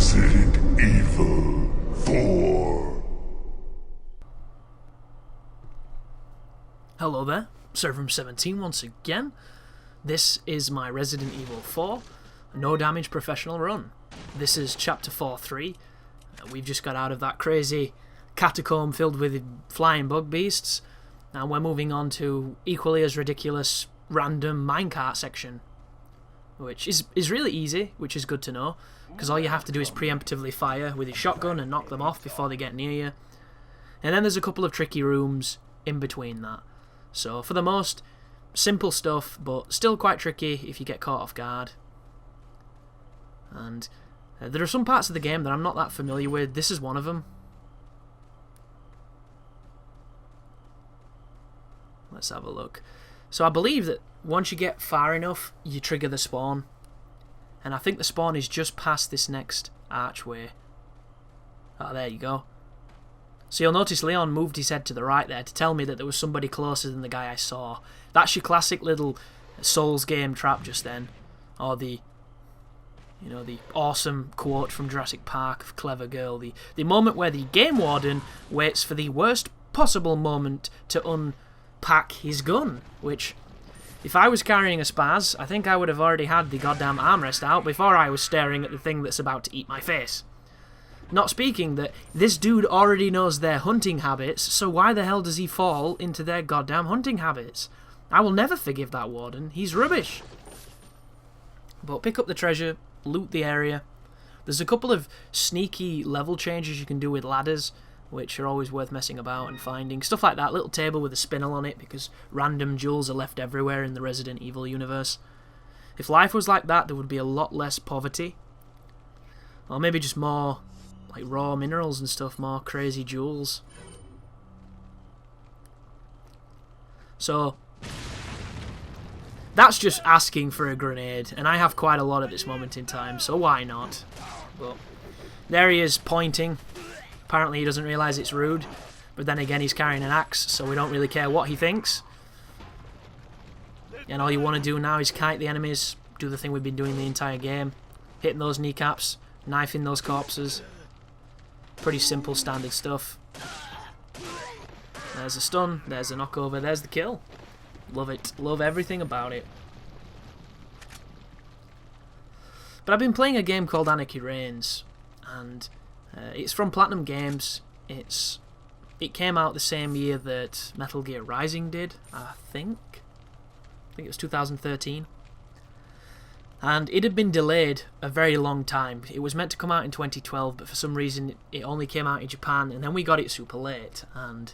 Resident Evil 4. Hello there, Servum17 once again. This is my Resident Evil 4 No Damage Professional Run. This is Chapter 4-3. We've just got out of that crazy catacomb filled with flying bug beasts, and we're moving on to equally as ridiculous random minecart section, which is really easy, which is good to know, because all you have to do is preemptively fire with your shotgun and knock them off before they get near you. And then there's a couple of tricky rooms in between that. So for the most, simple stuff, but still quite tricky if you get caught off guard. And there are some parts of the game that I'm not that familiar with. This is one of them. Let's have a look. So I believe that once you get far enough, you trigger the spawn. And I think the spawn is just past this next archway. Oh, there you go. So you'll notice Leon moved his head to the right there to tell me that there was somebody closer than the guy I saw. That's your classic little Souls game trap just then. Or the awesome quote from Jurassic Park of Clever Girl. The moment where the game warden waits for the worst possible moment to unpack his gun. Which, if I was carrying a spaz, I think I would have already had the goddamn armrest out before I was staring at the thing that's about to eat my face. Not speaking that this dude already knows their hunting habits, so why the hell does he fall into their goddamn hunting habits? I will never forgive that warden. He's rubbish. But pick up the treasure, loot the area. There's a couple of sneaky level changes you can do with ladders, which are always worth messing about and finding. Stuff like that little table with a spinel on it, because random jewels are left everywhere in the Resident Evil universe. If life was like that, there would be a lot less poverty. Or maybe just more like raw minerals and stuff, more crazy jewels. So that's just asking for a grenade, and I have quite a lot at this moment in time, so why not? But there he is pointing. Apparently he doesn't realise it's rude, but then again he's carrying an axe, so we don't really care what he thinks. And all you want to do now is kite the enemies, do the thing we've been doing the entire game, hitting those kneecaps, knifing those corpses. Pretty simple standard stuff. There's a stun, there's a knockover, there's the kill. Love it, love everything about it. But I've been playing a game called Anarchy Reigns, and it's from Platinum Games. It came out the same year that Metal Gear Rising did, I think. I think it was 2013. And it had been delayed a very long time. It was meant to come out in 2012, but for some reason it only came out in Japan, and then we got it super late. And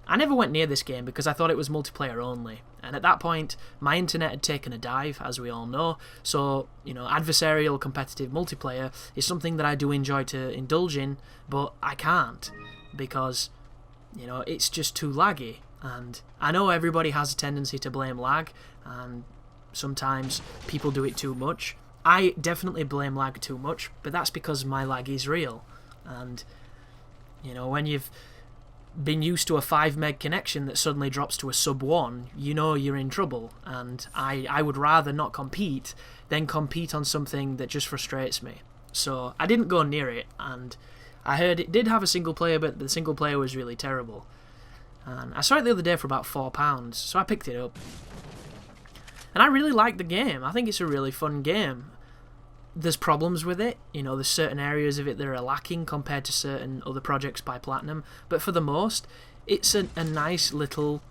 I never went near this game because I thought it was multiplayer only. And at that point, my internet had taken a dive, as we all know. So, adversarial competitive multiplayer is something that I do enjoy to indulge in, but I can't because, it's just too laggy. And I know everybody has a tendency to blame lag, and sometimes people do it too much. I definitely blame lag too much, but that's because my lag is real. And, when you've been used to a 5 meg connection that suddenly drops to a sub 1, you're in trouble. And I would rather not compete than compete on something that just frustrates me. So I didn't go near it, and I heard it did have a single player, but the single player was really terrible. And I saw it the other day for about £4, so I picked it up. And I really like the game. I think it's a really fun game. There's problems with it. There's certain areas of it that are lacking compared to certain other projects by Platinum. But for the most, it's a nice little,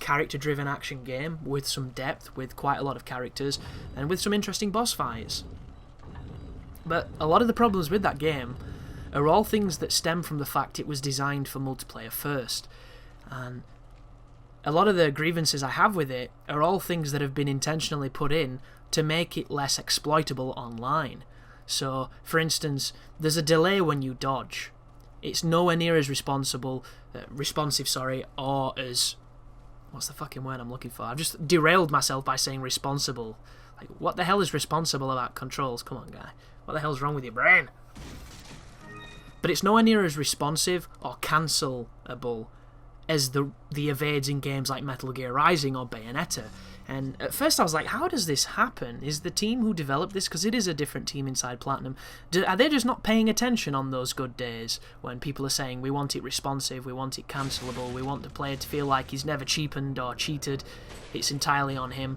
character-driven action game with some depth, with quite a lot of characters, and with some interesting boss fights. But a lot of the problems with that game are all things that stem from the fact it was designed for multiplayer first. And a lot of the grievances I have with it are all things that have been intentionally put in to make it less exploitable online. So, for instance, there's a delay when you dodge. It's nowhere near as responsive, or as... What's the fucking word I'm looking for? I've just derailed myself by saying responsible. Like, what the hell is responsible about controls? Come on, guy. What the hell's wrong with your brain? But it's nowhere near as responsive or cancelable as the evades in games like Metal Gear Rising or Bayonetta. And at first I was like, how does this happen? Is the team who developed this, because it is a different team inside Platinum, are they just not paying attention on those good days when people are saying, we want it responsive, we want it cancelable, we want the player to feel like he's never cheapened or cheated, it's entirely on him?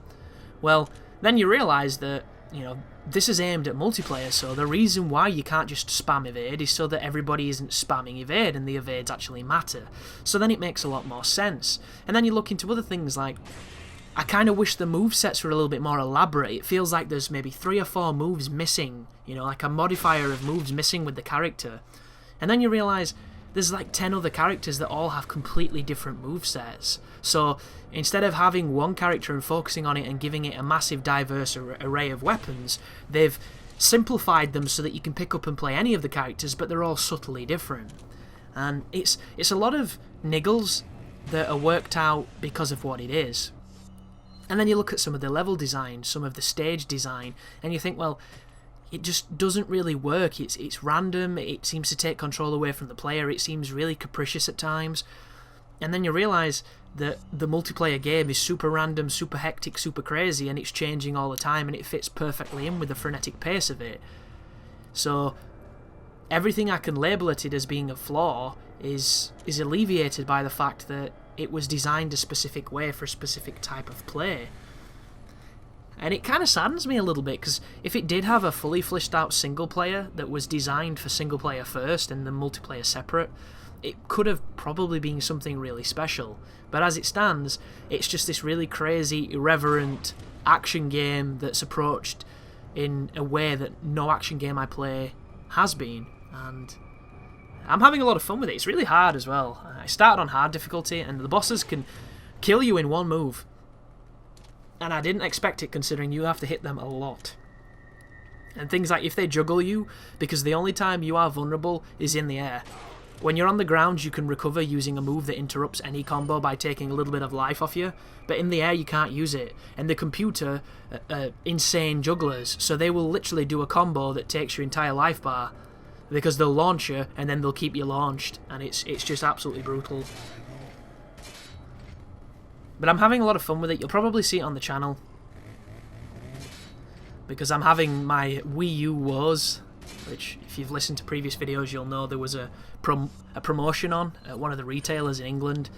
Well, then you realise that, you know, this is aimed at multiplayer, so the reason why you can't just spam evade is so that everybody isn't spamming evade and the evades actually matter. So then it makes a lot more sense. And then you look into other things like, I kind of wish the movesets were a little bit more elaborate. It feels like there's maybe 3 or 4 moves missing, you know, like a modifier of moves missing with the character. And then you realise there's like 10 other characters that all have completely different movesets. So instead of having one character and focusing on it and giving it a massive diverse array of weapons, they've simplified them so that you can pick up and play any of the characters, but they're all subtly different. And it's a lot of niggles that are worked out because of what it is. And then you look at some of the level design, some of the stage design, and you think, well, it just doesn't really work. It's random, it seems to take control away from the player, it seems really capricious at times. And then you realise that the multiplayer game is super random, super hectic, super crazy, and it's changing all the time, and it fits perfectly in with the frenetic pace of it. So everything I can label it as being a flaw is alleviated by the fact that it was designed a specific way for a specific type of play. And it kind of saddens me a little bit, because if it did have a fully fleshed out single player that was designed for single player first and the multiplayer separate, it could have probably been something really special. But as it stands, it's just this really crazy, irreverent action game that's approached in a way that no action game I play has been. And I'm having a lot of fun with it. It's really hard as well. I started on hard difficulty, and the bosses can kill you in one move. And I didn't expect it, considering you have to hit them a lot. And things like if they juggle you, because the only time you are vulnerable is in the air. When you're on the ground, you can recover using a move that interrupts any combo by taking a little bit of life off you, but in the air you can't use it. And the computer are insane jugglers, so they will literally do a combo that takes your entire life bar, because they'll launch you and then they'll keep you launched, and it's just absolutely brutal. But I'm having a lot of fun with it. You'll probably see it on the channel, because I'm having my Wii U woes, which if you've listened to previous videos you'll know there was a promotion on at one of the retailers in England,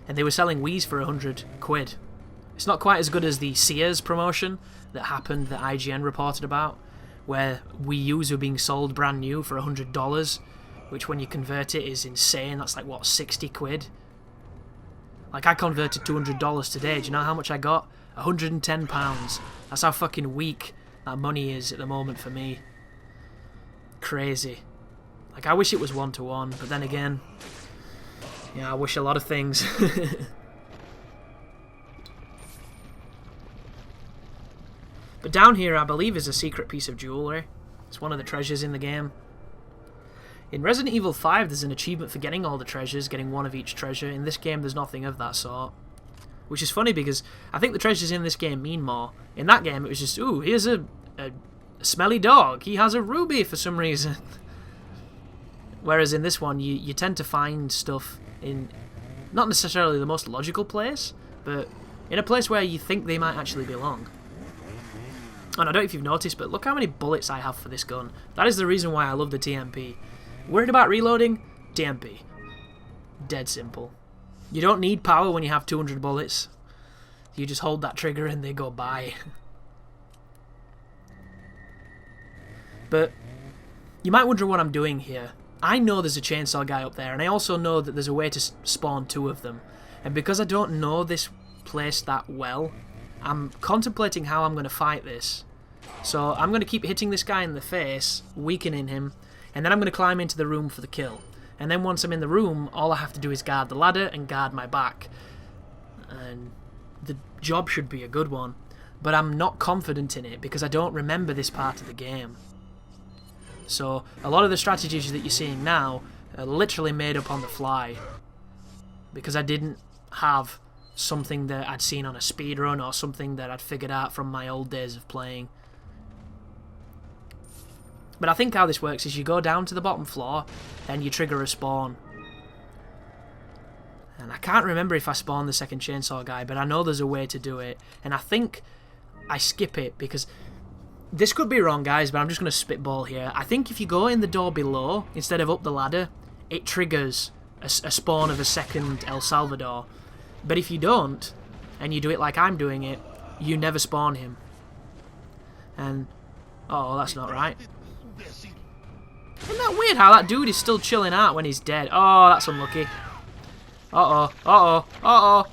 and they were selling Wiis for 100 quid. It's not quite as good as the Sears promotion that happened that IGN reported about, where Wii U's were being sold brand new for $100, which when you convert it is insane. That's like, what, 60 quid? Like, I converted $200 today. Do you know how much I got? £110. That's how fucking weak that money is at the moment for me. Crazy. Like, I wish it was 1-to-1, but then again, yeah, I wish a lot of things. But down here, I believe, is a secret piece of jewellery. It's one of the treasures in the game. In Resident Evil 5, there's an achievement for getting all the treasures, getting one of each treasure. In this game, there's nothing of that sort. Which is funny, because I think the treasures in this game mean more. In that game, it was just, ooh, here's a smelly dog. He has a ruby for some reason. Whereas in this one, you tend to find stuff in not necessarily the most logical place, but in a place where you think they might actually belong. And I don't know if you've noticed, but look how many bullets I have for this gun. That is the reason why I love the TMP. Worried about reloading? TMP. Dead simple. You don't need power when you have 200 bullets. You just hold that trigger and they go by. But you might wonder what I'm doing here. I know there's a chainsaw guy up there, and I also know that there's a way to spawn 2 of them. And because I don't know this place that well, I'm contemplating how I'm going to fight this. So I'm going to keep hitting this guy in the face, weakening him, and then I'm going to climb into the room for the kill. And then once I'm in the room, all I have to do is guard the ladder and guard my back. And the job should be a good one. But I'm not confident in it, because I don't remember this part of the game. So a lot of the strategies that you're seeing now are literally made up on the fly, because I didn't have something that I'd seen on a speedrun or something that I'd figured out from my old days of playing. But I think how this works is you go down to the bottom floor, then you trigger a spawn. And I can't remember if I spawned the second chainsaw guy, but I know there's a way to do it. And I think I skip it because... This could be wrong, guys, but I'm just going to spitball here. I think if you go in the door below, instead of up the ladder, it triggers a spawn of a second El Salvador. But if you don't, and you do it like I'm doing it, you never spawn him. And... Oh, that's not right. Isn't that weird how that dude is still chilling out when he's dead? Oh, that's unlucky. Uh-oh, uh-oh, uh-oh.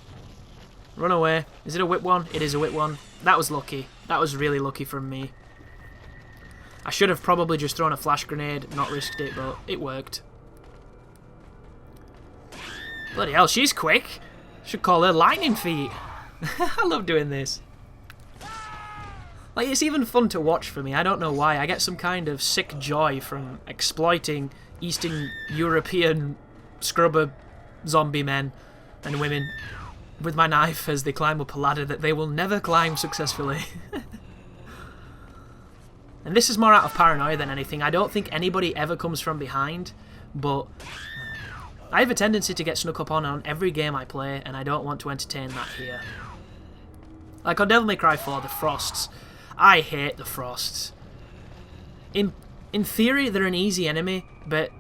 Run away. Is it a whip one? It is a whip one. That was lucky. That was really lucky from me. I should have probably just thrown a flash grenade, not risked it, but it worked. Bloody hell, she's quick. Should call her lightning feet. I love doing this. Like, it's even fun to watch for me. I don't know why. I get some kind of sick joy from exploiting Eastern European scrubber zombie men and women with my knife as they climb up a ladder that they will never climb successfully. And this is more out of paranoia than anything. I don't think anybody ever comes from behind, but I have a tendency to get snuck up on every game I play, and I don't want to entertain that here. Like on Devil May Cry 4, the Frosts. I hate the Frosts. In theory, they're an easy enemy, but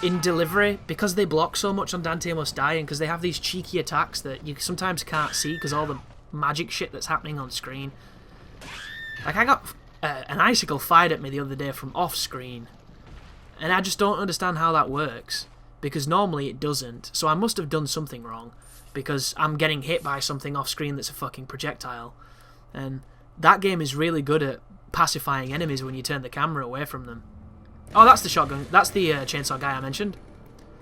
in delivery, because they block so much on Dante Must Die, and because they have these cheeky attacks that you sometimes can't see because all the magic shit that's happening on screen. Like, I got an icicle fired at me the other day from off-screen, and I just don't understand how that works, because normally it doesn't, so I must have done something wrong, because I'm getting hit by something off-screen that's a fucking projectile. And that game is really good at pacifying enemies when you turn the camera away from them. Oh, that's the shotgun. That's the chainsaw guy I mentioned.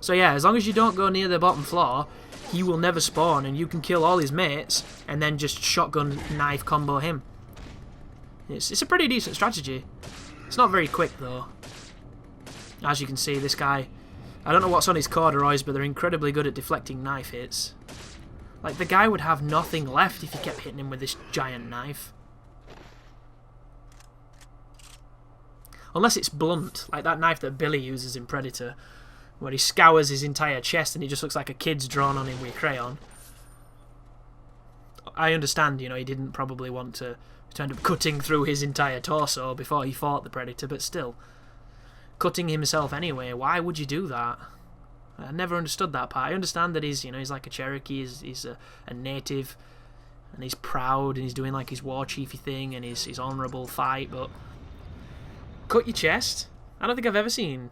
So yeah, as long as you don't go near the bottom floor, he will never spawn, and you can kill all his mates, and then just shotgun knife combo him. It's a pretty decent strategy. It's not very quick, though. As you can see, this guy... I don't know what's on his corduroys, but they're incredibly good at deflecting knife hits. Like, the guy would have nothing left if you kept hitting him with this giant knife. Unless it's blunt, like that knife that Billy uses in Predator, where he scours his entire chest and he just looks like a kid's drawn on him with a crayon. I understand, you know, he didn't probably want to end up cutting through his entire torso before he fought the Predator, but still. Cutting himself anyway, why would you do that? I never understood that part. I understand that he's, you know, he's like a Cherokee, he's a native, and he's proud, and he's doing like his war chiefy thing, and his honourable fight, but... Cut your chest? I don't think I've ever seen...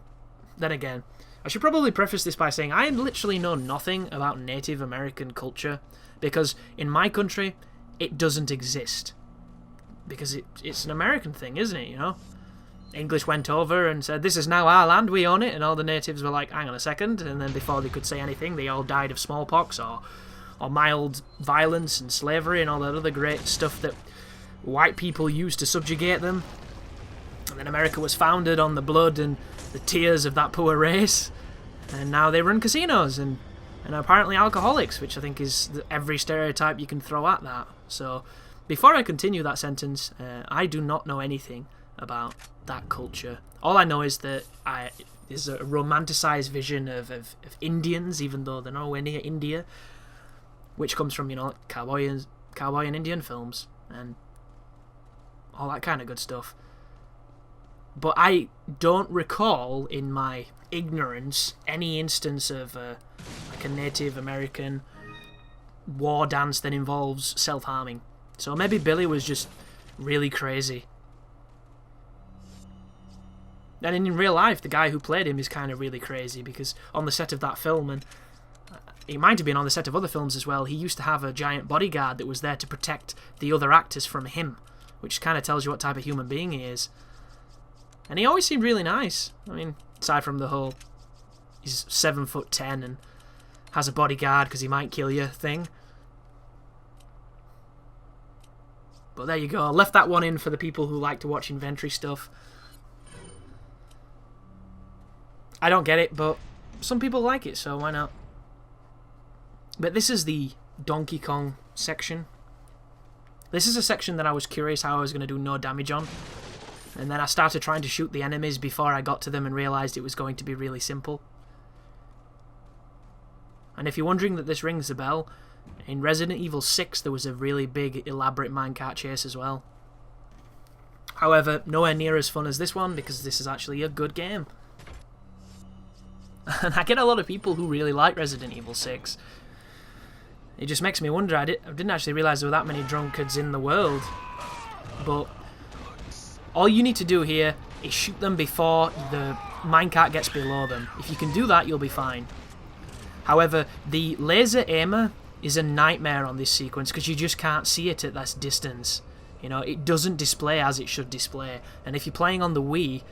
Then again, I should probably preface this by saying I literally know nothing about Native American culture, because in my country, it doesn't exist. Because it's an American thing, isn't it, you know? English went over and said, this is now our land, we own it, and all the natives were like, hang on a second, and then before they could say anything, they all died of smallpox or mild violence and slavery and all that other great stuff that white people used to subjugate them. And then America was founded on the blood and the tears of that poor race, and now they run casinos and apparently alcoholics, which I think is every stereotype you can throw at that. So, before I continue that sentence, I do not know anything about that culture. All I know is that there's a romanticized vision of Indians, even though they're nowhere near India, which comes from, you know, cowboy and Indian films and all that kind of good stuff. But I don't recall, in my ignorance, any instance of like a Native American war dance that involves self-harming. So maybe Billy was just really crazy. And in real life, the guy who played him is kind of really crazy, because on the set of that film, and he might have been on the set of other films as well, he used to have a giant bodyguard that was there to protect the other actors from him, which kind of tells you what type of human being he is. And he always seemed really nice. I mean, aside from the whole he's 7'10" and has a bodyguard because he might kill you thing. But there you go. I left that one in for the people who like to watch inventory stuff. I don't get it, but some people like it, so why not? But this is the Donkey Kong section. This is a section that I was curious how I was going to do no damage on. And then I started trying to shoot the enemies before I got to them and realised it was going to be really simple. And if you're wondering that this rings a bell, in Resident Evil 6 there was a really big, elaborate minecart chase as well. However, nowhere near as fun as this one, because this is actually a good game. And I get a lot of people who really like Resident Evil 6. It just makes me wonder, I didn't actually realise there were that many drunkards in the world. But all you need to do here is shoot them before the minecart gets below them. If you can do that, you'll be fine. However, the laser aimer is a nightmare on this sequence because you just can't see it at that distance. You know, it doesn't display as it should display. And if you're playing on the Wii,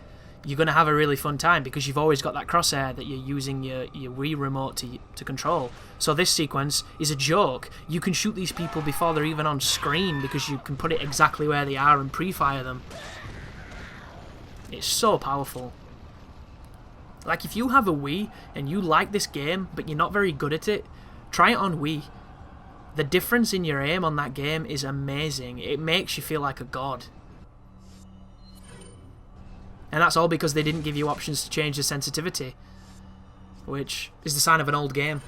you're going to have a really fun time because you've always got that crosshair that you're using your Wii remote to control. So this sequence is a joke. You can shoot these people before they're even on screen because you can put it exactly where they are and pre-fire them. It's so powerful. Like, if you have a Wii and you like this game but you're not very good at it, try it on Wii. The difference in your aim on that game is amazing. It makes you feel like a god. And that's all because they didn't give you options to change the sensitivity, which is the sign of an old game.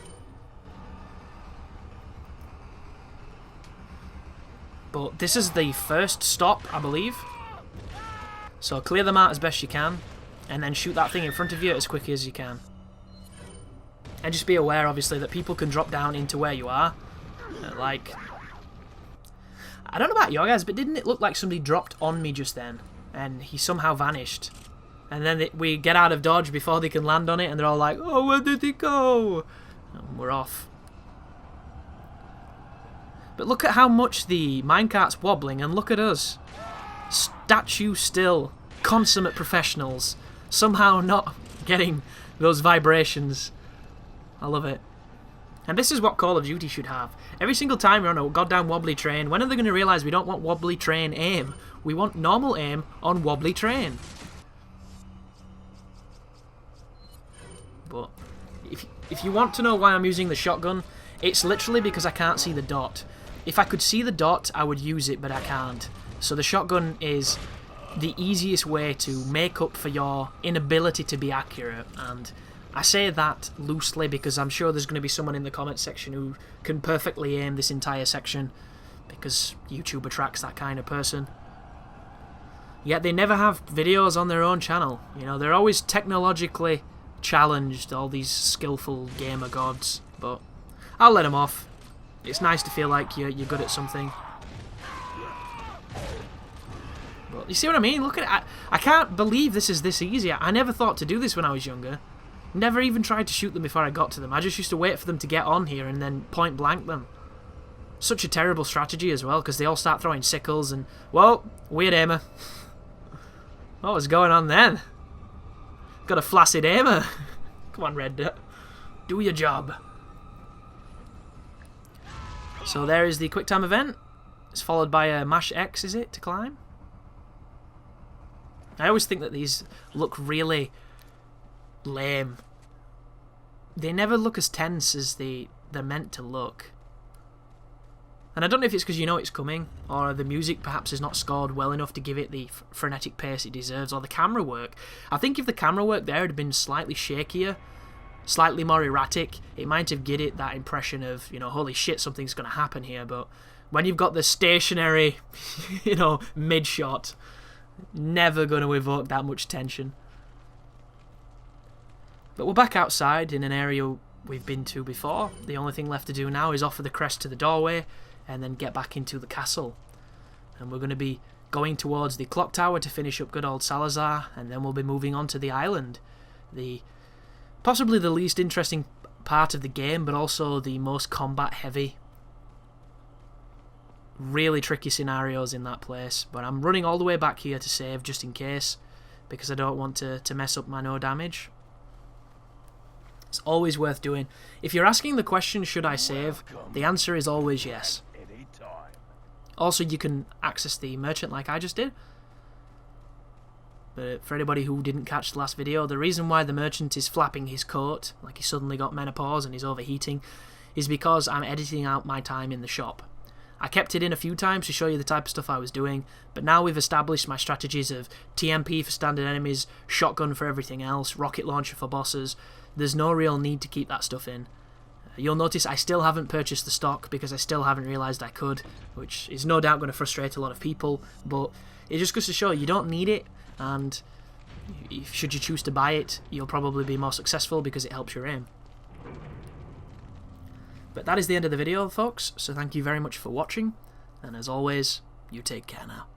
But this is the first stop, I believe. So clear them out as best you can, and then shoot that thing in front of you as quickly as you can. And just be aware, obviously, that people can drop down into where you are. Like, I don't know about you guys, but didn't it look like somebody dropped on me just then? And he somehow vanished. And then we get out of dodge before they can land on it, and they're all like, oh, where did he go? And we're off. But look at how much the minecart's wobbling, and look at us. Statue still. Consummate professionals. Somehow not getting those vibrations. I love it. And this is what Call of Duty should have. Every single time you're on a goddamn wobbly train, when are they going to realise we don't want wobbly train aim? We want normal aim on wobbly train. But if you want to know why I'm using the shotgun, it's literally because I can't see the dot. If I could see the dot, I would use it, but I can't. So the shotgun is the easiest way to make up for your inability to be accurate. And I say that loosely because I'm sure there's going to be someone in the comments section who can perfectly aim this entire section, because YouTube attracts that kind of person. Yet they never have videos on their own channel. You know, they're always technologically challenged, all these skillful gamer gods. But I'll let them off. It's nice to feel like you're good at something. But you see what I mean? Look at it. I can't believe this is this easy. I never thought to do this when I was younger. Never even tried to shoot them before I got to them. I just used to wait for them to get on here and then point blank them. Such a terrible strategy as well, because they all start throwing sickles and... Whoa, weird aimer. What was going on then? Got a flaccid aimer. Come on, Red Dirt. Do your job. So there is the quick time event. It's followed by a mash X, is it, to climb? I always think that these look really lame. They never look as tense as they're meant to look. And I don't know if it's because you know it's coming, or the music perhaps is not scored well enough to give it the frenetic pace it deserves, or the camera work. I think if the camera work there had been slightly shakier, slightly more erratic, it might have given it that impression of, you know, holy shit, something's going to happen here. But when you've got the stationary, you know, mid-shot, never going to evoke that much tension. But we're back outside in an area we've been to before. The only thing left to do now is offer the crest to the doorway and then get back into the castle. And we're going to be going towards the clock tower to finish up good old Salazar, and then we'll be moving on to the island. Possibly the least interesting part of the game, but also the most combat heavy. Really tricky scenarios in that place, but I'm running all the way back here to save just in case, because I don't want to mess up my no damage. It's always worth doing. If you're asking the question, should I save? The answer is always yes. Also, you can access the merchant like I just did. But for anybody who didn't catch the last video, the reason why the merchant is flapping his coat, like he suddenly got menopause and he's overheating, is because I'm editing out my time in the shop. I kept it in a few times to show you the type of stuff I was doing, but now we've established my strategies of TMP for standard enemies, shotgun for everything else, rocket launcher for bosses. There's no real need to keep that stuff in. You'll notice I still haven't purchased the stock because I still haven't realised I could, which is no doubt going to frustrate a lot of people, but it just goes to show you don't need it, and should you choose to buy it, you'll probably be more successful because it helps your aim. But that is the end of the video, folks, so thank you very much for watching, and as always, you take care now.